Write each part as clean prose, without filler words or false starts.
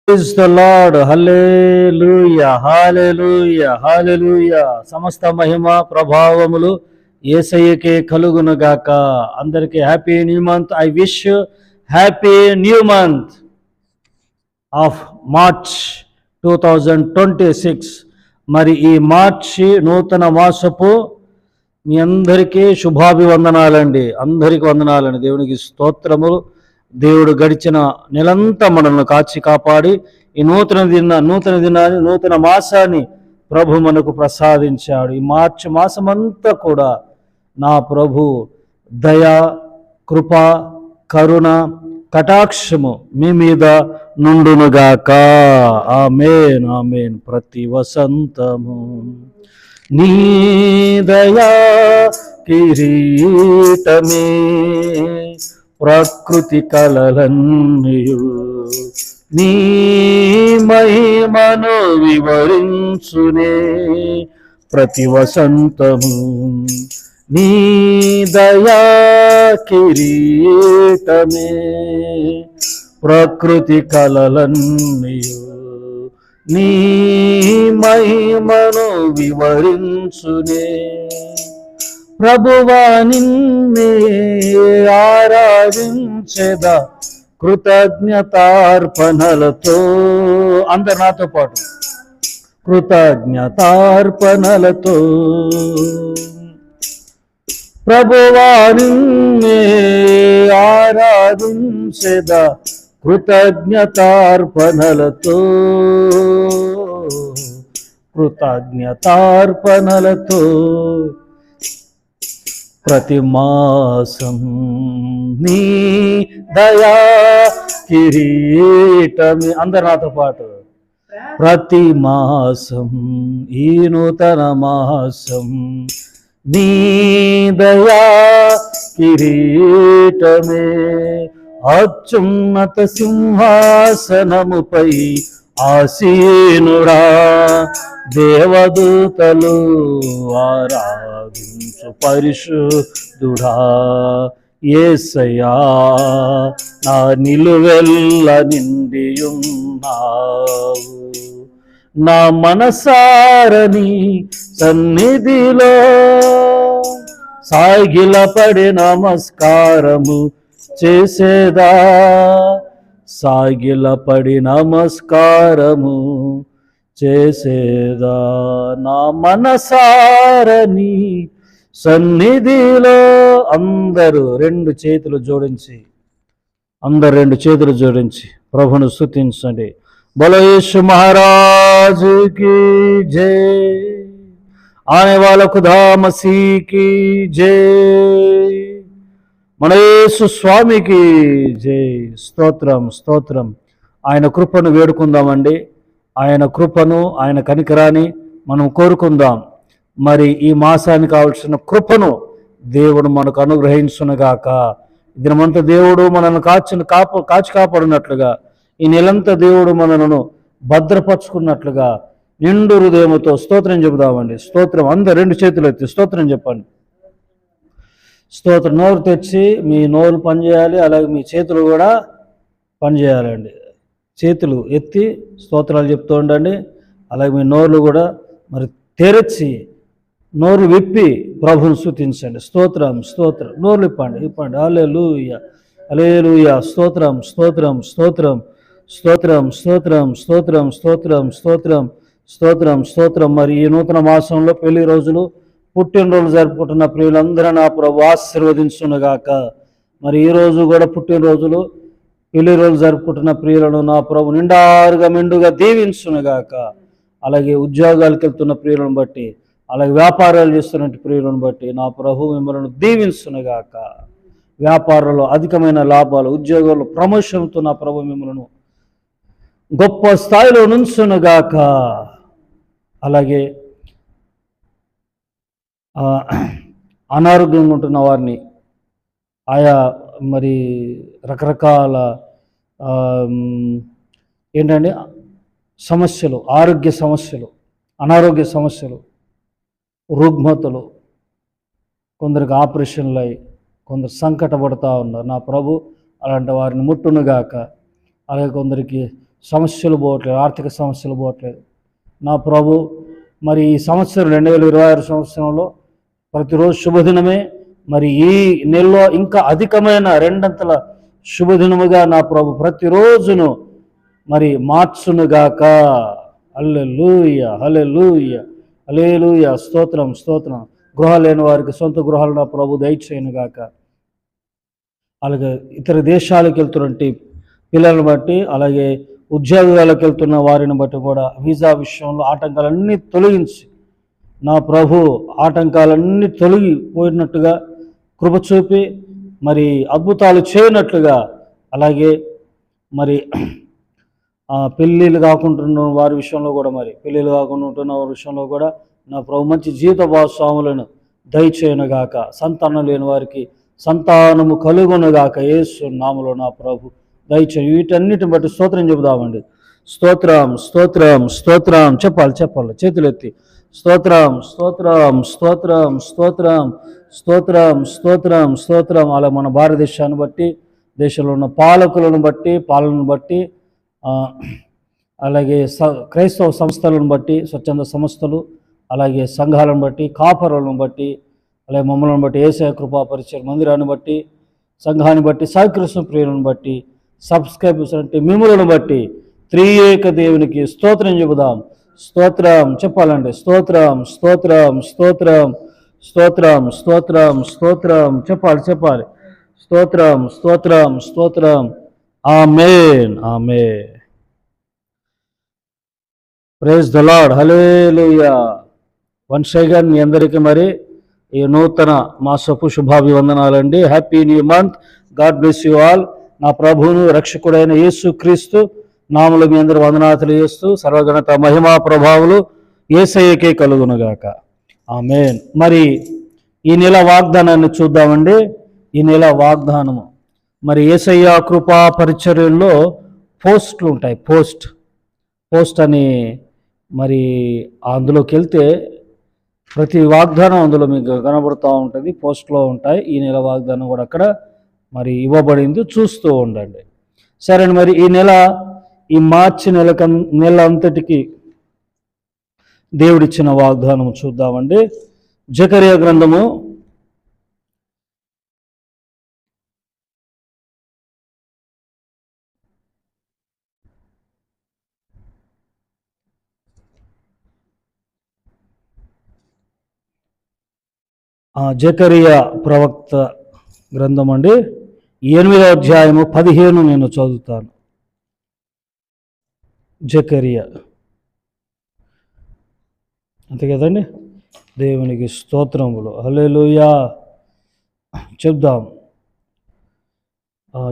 Praise the lord. హల్లెలూయా, హల్లెలూయా, హల్లెలూయా. సమస్త మహిమ ప్రభావములు యేసయ్యకే కలుగును గాక. అందరికీ happy new month. I wish happy new month of March 2026. మరి ఈ మార్చి నూతన మాసపు మీ అందరికీ శుభాభివందనాలండి. అందరికీ వందనాలండి. దేవునికి స్తోత్రములు. దేవుడు గడిచిన నెలంతా మనల్ని కాచి కాపాడి ఈ నూతన దినాన్ని నూతన మాసాన్ని ప్రభు మనకు ప్రసాదించాడు. ఈ మార్చి మాసమంతా కూడా నా ప్రభు దయ, కృప, కరుణ, కటాక్షము మీ మీద నుండునుగాక. ఆమేన్, ఆమేన్. ప్రతి వసంతము నీ దయా కిరీటమే, ప్రకృతి కలలన్నయు నీ మహిమను వివరించునే. ప్రతి వసంతము నీ దయా కిరీటమే, ప్రకృతి కలలన్నయు నీ మహిమను వివరించునే. ప్రభువా నిన్నే ఆరాధించెదా కృతజ్ఞతార్పణలతో. అందరు నాతో పాటు కృతజ్ఞతార్పణలతో. ప్రభువా నిన్నే ఆరాధించెదా కృతజ్ఞతార్పణలతో, కృతజ్ఞతార్పణలతో. ప్రతి మాసం నీ దయా కిరీటమే. అందరు నాతో పాటు ప్రతి మాసం ఈ నూతన మాసం నీ దయా కిరీటమే, అత్యున్నత సింహాసనముపై ఆసీనుడా. దేవదూతలు ఆరాధించు పరిశుద్ధుడా. యేసయ్యా నా నిలువెల్ల నిండియున్నావు. నా మనసారని సన్నిధిలో సాగిలపడి నమస్కారము చేసేదా. సాగిలపడి నమస్కారము చేసేదా. నా మనసారని సన్నిధిలో. అందరూ రెండు చేతులు జోడించి ప్రభును స్తుతించండి. బోలో యేసు మహారాజుకి జై. ఆనే వాళ్ళ ఖుదా మసీకి జై. మన యేసు స్వామికి జై. స్తోత్రం, స్తోత్రం. ఆయన కృపను వేడుకుందామండి. ఆయన కృపను, ఆయన కనికరాన్ని మనం కోరుకుందాం. మరి ఈ మాసానికి కావలసిన కృపను దేవుడు మనకు అనుగ్రహించునుగాక. దినమంతా దేవుడు మనల్ని కాచి కాపాడినట్లుగా, ఈ నెలంతా దేవుడు మనలను భద్రపరుచుకున్నట్లుగా నిండు హృదయముతో స్తోత్రం చెబుదామండి. స్తోత్రం. అందరు రెండు చేతులు ఎత్తి స్తోత్రం చెప్పండి. స్తోత్రం. నోరు తెచ్చి మీ నోరు పనిచేయాలి, అలాగే మీ చేతులు కూడా పనిచేయాలండి. చేతులు ఎత్తి స్తోత్రాలు చెప్తూ ఉండండి. అలాగే మీ నోర్లు కూడా మరి తెరచి, నోరు విప్పి ప్రభుని స్తుతించండి. స్తోత్రం, స్తోత్రం. నోర్లు ఇప్పండి. హల్లెలూయా, హల్లెలూయా. స్తోత్రం, స్తోత్రం, స్తోత్రం, స్తోత్రం, స్తోత్రం, స్తోత్రం, స్తోత్రం, స్తోత్రం, స్తోత్రం, స్తోత్రం. మరి ఈ నూతన మాసంలో పెళ్లి రోజులు, పుట్టినరోజులు జరుపుకుంటున్న ప్రియులందరూ నా ప్రభు ఆశీర్వదించునుగాక. మరి ఈరోజు కూడా పుట్టినరోజులు, పెళ్లి రోజు జరుపుకుంటున్న ప్రియులను నా ప్రభు నిండారుగా మెండుగా దీవించునుగాక. అలాగే ఉద్యోగాలకు వెళ్తున్న ప్రియులను బట్టి, అలాగే వ్యాపారాలు చేస్తున్న ప్రియులను బట్టి నా ప్రభు మిమ్మల్ని దీవించునుగాక. వ్యాపారంలో అధికమైన లాభాలు, ఉద్యోగాల్లో ప్రమోషన్తో నా ప్రభు మిమ్మల్ని గొప్ప స్థాయిలో నుంచునుగాక. అలాగే అనారోగ్యంగా ఉంటున్న వారిని, ఆయా మరి రకరకాల ఏంటంటే సమస్యలు, ఆరోగ్య సమస్యలు, అనారోగ్య సమస్యలు, రుగ్మతలు, కొందరికి ఆపరేషన్లు అయి కొందరు సంకటపడుతూ ఉన్నారు. నా ప్రభు అలాంటి వారిని ముట్టునుగాక. అలాగే కొందరికి సమస్యలు పోవట్లేదు, ఆర్థిక సమస్యలు పోవట్లేదు. నా ప్రభు మరి ఈ సంవత్సరం 2026 సంవత్సరంలో ప్రతిరోజు శుభదినమే, మరి ఈ నెలలో ఇంకా అధికమైన రెండంతల శుభదినముగా నా ప్రభు ప్రతిరోజును మరి మార్చునుగాక. హల్లెలూయా, హల్లెలూయా, హల్లెలూయా. స్తోత్రం, స్తోత్రం. గృహాలు లేని వారికి సొంత గృహాలు నా ప్రభు దయచేయునుగాక. అలాగే ఇతర దేశాలకు వెళ్తున్నటువంటి పిల్లలను బట్టి, అలాగే ఉద్యోగాలకు వెళ్తున్న వారిని బట్టి కూడా వీసా విషయంలో ఆటంకాలన్నీ తొలగించి నా ప్రభు ఆటంకాలన్నీ తొలగిపోయినట్టుగా కృప చూపి మరి అద్భుతాలు చేయనట్లుగా, అలాగే మరి పెళ్ళిళ్ళు కాకుండా వారి విషయంలో కూడా, మరి పెళ్ళిళ్ళు కాకుండా ఉంటున్న వారి విషయంలో కూడా నా ప్రభు మంచి జీవిత భాగస్వాములను దయచేయునుగాక. సంతానం లేని వారికి సంతానము కలుగునుగాక యేసు నామములో నా ప్రభు దయచేయి. వీటన్నిటిని బట్టి స్తోత్రం చెబుదామండి. స్తోత్రం, స్తోత్రం, స్తోత్రం. చెప్పాలి చేతులెత్తి స్తోత్రం, స్తోత్రం, స్తోత్రం, స్తోత్రం, స్తోత్రం, స్తోత్రం, స్తోత్రం. అలా మన భారతదేశాన్ని బట్టి, దేశంలో ఉన్న పాలకులను బట్టి, పాలనను బట్టి, అలాగే క్రైస్తవ సంస్థలను బట్టి, స్వచ్ఛంద సంస్థలు, అలాగే సంఘాలను బట్టి, కాపరులను బట్టి, అలాగే మమ్మల్ని బట్టి, యేసయ్య కృపా పరిచయ మందిరాన్ని బట్టి, సంఘాన్ని బట్టి, సాయికృష్ణ ప్రియులను బట్టి, సబ్స్క్రైబర్స్ అంటే మిమ్ములను బట్టి త్రియేక దేవునికి స్తోత్రం చెబుదాం. స్తోత్రం చెప్పాలండి. స్తోత్రం, స్తోత్రం, స్తోత్రం, స్తోత్రం, స్తోత్రం, స్తోత్రం. చెప్పాలి. స్తోత్రం, స్తోత్రం, స్తోత్రం. ఆమేన్, ఆమేన్. Praise the lord. హల్లెలూయా. వన్స్ అగైన్ మీ అందరికీ మరి ఈ నూతన మాసపు శుభాభివందనాలండి. Happy new month. God bless you all. నా ప్రభువును రక్షకుడైన యేసు క్రీస్తు నామములో మీ అందరూ వందనాలు తెలియజేస్తూ, సర్వగణత మహిమా ప్రభావాలు యేసయ్యకే కలుగునుగాక. ఆమేన్. మరి ఈ నెల వాగ్దానాన్ని చూద్దామండి. ఈ నెల వాగ్దానము మరి యేసయ్య కృపా పరిచర్యల్లో పోస్టులు ఉంటాయి. పోస్ట్ అని మరి అందులోకి వెళ్తే ప్రతి వాగ్దానం అందులో మీకు కనబడుతూ ఉంటుంది, పోస్ట్లో ఉంటాయి. ఈ నెల వాగ్దానం కూడా అక్కడ మరి ఇవ్వబడింది, చూస్తూ ఉండండి. సరే, మరి ఈ నెల, ఈ మార్చి నెల అంతటికి దేవుడిచ్చిన వాగ్దానం చూద్దామండి. జకరియా గ్రంథము 'జకరియా ప్రవక్త గ్రంథం అండి, 8వ అధ్యాయము 15 నేను చదువుతాను. జకరియా, అంతే కదండి. దేవునికి స్తోత్రములు. హల్లెలూయా. చెప్దాం.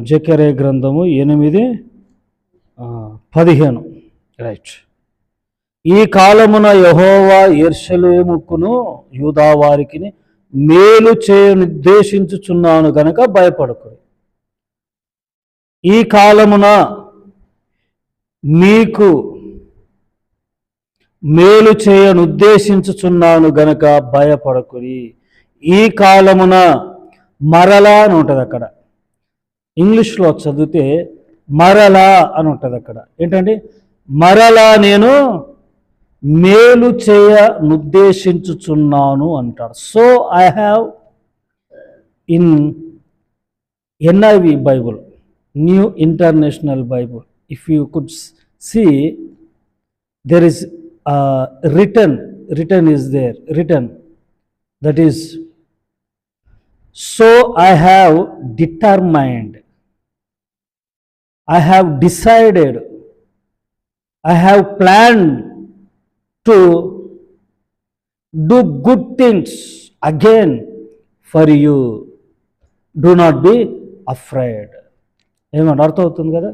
జకరియా గ్రంథము 8:15. రైట్. ఈ కాలమున యెహోవా యెరూషలేముకును యూదా వారికి మేలు చేయనుద్దేశించుచున్నాను గనక భయపడకుడి. ఈ కాలమున మీకు మేలు చేయనుద్దేశించుచున్నాను గనక భయపడకుడి. ఈ కాలమున మరలా అని ఉంటుంది అక్కడ. ఇంగ్లీష్లో చదివితే మరలా అని ఉంటుంది అక్కడ. ఏంటండి? మరలా నేను మేలు చేయనుద్దేశించుచున్నాను అంటాడు. So I have in NIV bible, new international bible, if you could see, there is written is there, written, that is, so I have determined, I have decided, I have planned to do good things again for you. Do not be afraid. ఏమన్నా అర్థం అవుతుంది కదా?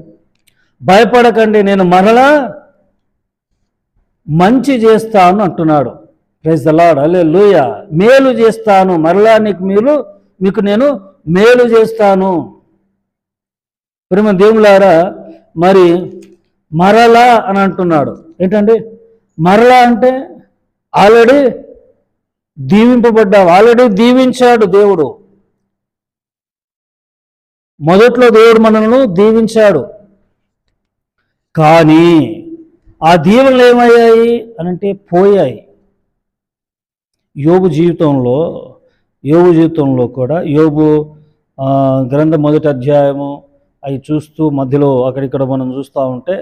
భయపడకండి, నేను మరలా మంచి చేస్తాను అంటున్నాడు. Praise the lord. హల్లెలూయా. మేలు చేస్తాను, మరలా మీకు నేను మేలు చేస్తాను. ప్రేమ దేవులారా, మరి మరలా అని అంటున్నాడు. ఏంటండి మరలా అంటే? ఆల్రెడీ దీవింపబడ్డావు, ఆల్రెడీ దీవించాడు దేవుడు. మొదట్లో దేవుడు మనల్ని దీవించాడు. కానీ ఆ దీవెనలు ఏమయ్యాయి అనంటే పోయాయి. యోబు జీవితంలో కూడా యోబు గ్రంథం 1వ అధ్యాయము అవి చూస్తూ మధ్యలో అక్కడిక్కడ మనం చూస్తూ ఉంటే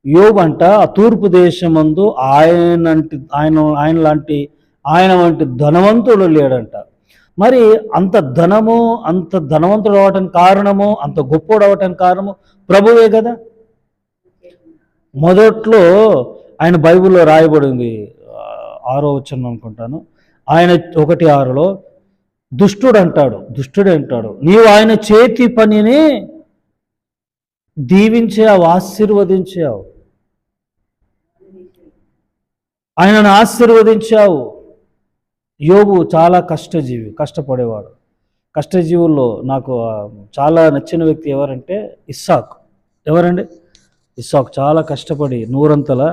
యోబు అంట ఆ తూర్పు దేశమందు ఆయన వంటి ధనవంతుడు లేడంట. మరి అంత ధనవంతుడు అవటానికి కారణము, అంత గొప్పోడు అవటానికి కారణము ప్రభువే కదా. మొదట్లో ఆయన బైబిల్లో రాయబడింది 6వ వచనం అనుకుంటాను, ఆయన 1:6లో దుష్టుడే అంటాడు నీవు ఆయన చేతి పనిని దీవించావు, ఆశీర్వదించావు, ఆయనను ఆశీర్వదించావు. యోబు చాలా కష్టపడేవాడు. కష్టజీవుల్లో నాకు చాలా నచ్చిన వ్యక్తి ఎవరంటే ఇస్సాకు. ఎవరండి? ఇస్సాకు చాలా కష్టపడి 100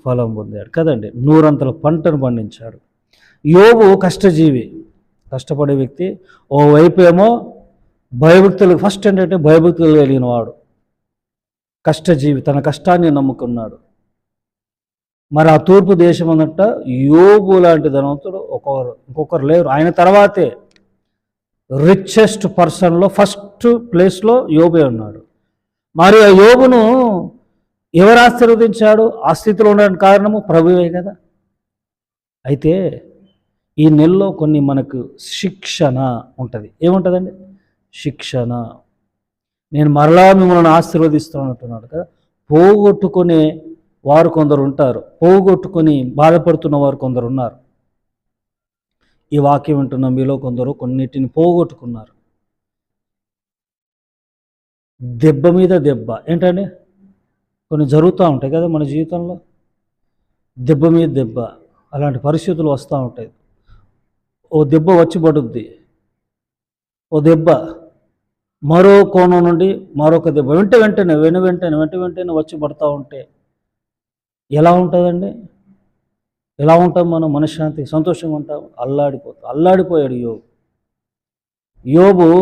ఫలం పొందాడు కదండి, 100 పంటను పండించాడు. యోబు కష్టపడే వ్యక్తి. ఓవైపు ఏమో భయభక్తులకు ఫస్ట్ ఏంటంటే భయభక్తులు కలిగిన వాడు, కష్టజీవి, తన కష్టాన్ని నమ్ముకున్నాడు. మరి ఆ తూర్పు దేశం అన్నట్ట యోబు లాంటి ధనవంతుడు ఇంకొకరు లేరు. ఆయన తర్వాతే రిచెస్ట్ పర్సన్లో ఫస్ట్ ప్లేస్లో యోబే ఉన్నాడు. మరి ఆ యోబును ఎవరు ఆశీర్వదించాడు? ఆ స్థితిలో ఉండడానికి కారణము ప్రభువే కదా. అయితే ఈ నెలలో కొన్ని మనకు శిక్షణ ఉంటుంది. ఏముంటుందండి? శిక్షణ. నేను మరలా మిమ్మల్ని ఆశీర్వదిస్తానంటున్నాడు కదా. పోగొట్టుకునే వారు కొందరు ఉంటారు, పోగొట్టుకొని బాధపడుతున్న వారు కొందరు ఉన్నారు. ఈ వాక్యం వింటున్న మీలో కొందరు కొన్నిటిని పోగొట్టుకున్నారు. దెబ్బ మీద దెబ్బ ఏంటండి, కొన్ని జరుగుతూ ఉంటాయి కదా మన జీవితంలో, దెబ్బ మీద దెబ్బ, అలాంటి పరిస్థితులు వస్తూ ఉంటాయి. ఓ దెబ్బ వచ్చి పడుద్ది, ఓ దెబ్బ మరో కోణం నుండి మరొక దెబ్బ వెంటనే వచ్చి పడుతూ ఉంటే ఎలా ఉంటుందండి? ఎలా ఉంటాం మనం? మనశ్శాంతి, సంతోషంగా ఉంటాం? అల్లాడిపోయాడు యోబుకు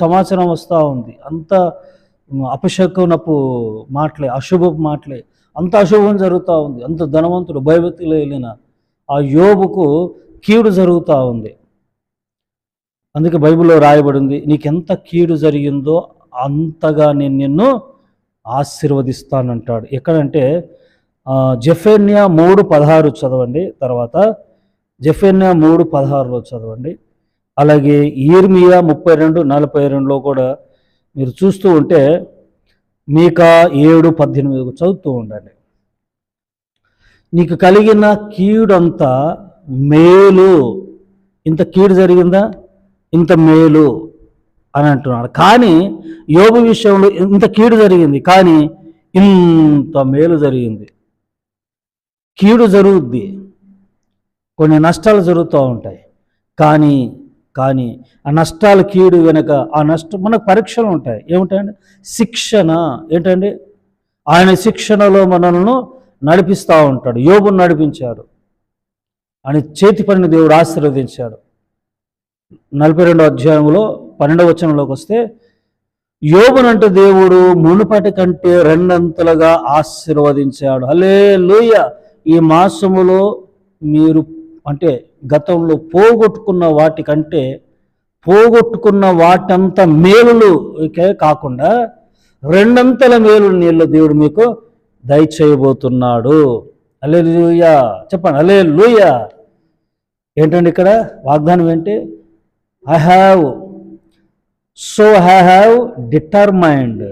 సమాచారం వస్తూ ఉంది. అంత అపశకునపు మాటలే, అశుభపు మాటలే, అంత అశుభం జరుగుతూ ఉంది. అంత ధనవంతుడు, భయభక్తిలో వెళ్ళిన ఆ యోబుకు కీడు జరుగుతూ ఉంది. అందుకే బైబిల్లో రాయబడింది, నీకెంత కీడు జరిగిందో అంతగా నేను నిన్ను ఆశీర్వదిస్తానంటాడు. ఎక్కడంటే జెఫన్యా 3:16 చదవండి. తర్వాత జెఫన్యా 3:16లో చదవండి. అలాగే యిర్మీయా 32:42లో కూడా మీరు చూస్తూ ఉంటే మీకా 7:18 చదువుతూ ఉండండి. నీకు కలిగిన కీడంతా మేలు, ఇంత కీడు జరిగిందా, ఇంత మేలు అని అంటున్నాడు. కానీ యోబు విషయంలో ఇంత కీడు జరిగింది కానీ ఇంత మేలు జరిగింది. కీడు జరుగుద్ది, కొన్ని నష్టాలు జరుగుతూ ఉంటాయి. కానీ ఆ నష్టాలు, కీడు వెనక ఆ నష్టం మనకు పరీక్షలు ఉంటాయి. ఏముంటాయండి? శిక్షణ. ఏంటండి? ఆయన శిక్షణలో మనల్ని నడిపిస్తూ ఉంటాడు. యోబును నడిపించాడు, ఆయన చేతి పనిని దేవుడు ఆశీర్వదించాడు. 42వ అధ్యాయంలో 12వ వచనంలోకి వస్తే యోబునంటే దేవుడు మునుపటి కంటే 2 అంతలుగా ఆశీర్వదించాడు. హల్లెలూయా. ఈ మాసములో మీరు అంటే గతంలో పోగొట్టుకున్న వాటంత మేలులు కాకుండా 2 అంతల మేలు నీళ్ళు దేవుడు మీకు దయచేయబోతున్నాడు. హల్లెలూయా. చెప్పండి హల్లెలూయా. ఏంటండి ఇక్కడ వాగ్దానం ఏంటి? ఐ హ్యావ్ డిటర్మైండ్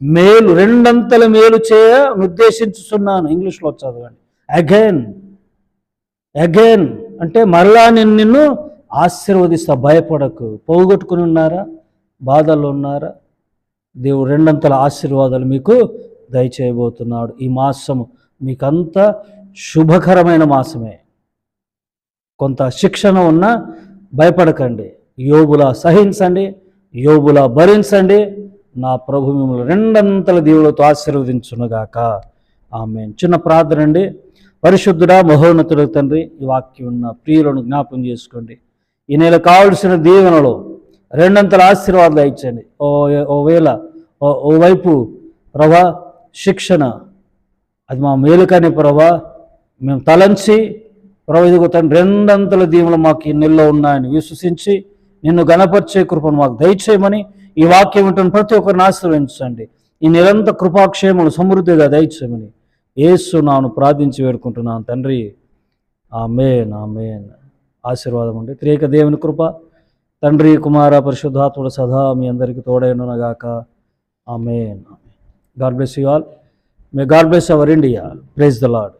మేలు, 2 అంతల మేలు చేయ నిర్దేశించుతున్నాను. ఇంగ్లీష్లో చదవండి. అగైన్ అంటే మరలా నేను నిన్ను ఆశీర్వదిస్తా. భయపడకు. పోగొట్టుకుని ఉన్నారా? బాధల్లో ఉన్నారా? దేవుడు 2 అంతల ఆశీర్వాదాలు మీకు దయచేయబోతున్నాడు. ఈ మాసము మీకంత శుభకరమైన మాసమే. కొంత శిక్షణ ఉన్నా భయపడకండి. యోబులా సహించండి, యోబులా భరించండి. నా ప్రభు మిమ్మల్ని 2 అంతల దేవులతో ఆశీర్వదించునుగాక. ఆమేన్. చిన్న ప్రార్థన అండి. పరిశుద్ధుడా, మహోన్నతుడు తండ్రి, ఈ వాక్యం ఉన్న ప్రియులను జ్ఞాపకం చేసుకోండి. ఈ నెల కావలసిన దీవెనలో 2 అంతల ఆశీర్వాదాలు ఇచ్చండి. ఓవేళ ఓవైపు ప్రభా శిక్షణ అది మా మేలుకని ప్రభా మేము తలంచి ప్రభు ఇదిగో తండ్రి రెండంతల దీవులు మాకు ఈ నెలలో ఉన్నాయని విశ్వసించి నిన్ను గణపరిచే కృపను మాకు దయచేయమని ఈ వాక్యం వింటున్న ప్రతి ఒక్కరిని ఆశీర్వదించండి. ఈ నిరంతర కృపాక్షేమలు సమృద్ధిగా దయచేయమని యేసు నామమున ప్రార్థించి వేడుకుంటున్నాను తండ్రి. ఆమేన్ ఆమేన్. ఆశీర్వాదం అండి. త్రియేక దేవుని కృప తండ్రి కుమార పరిశుద్ధాత్ముడు సదా మీ అందరికీ తోడైనగాక. ఆమేన్. God bless you all. May God bless our India. Praise the lord.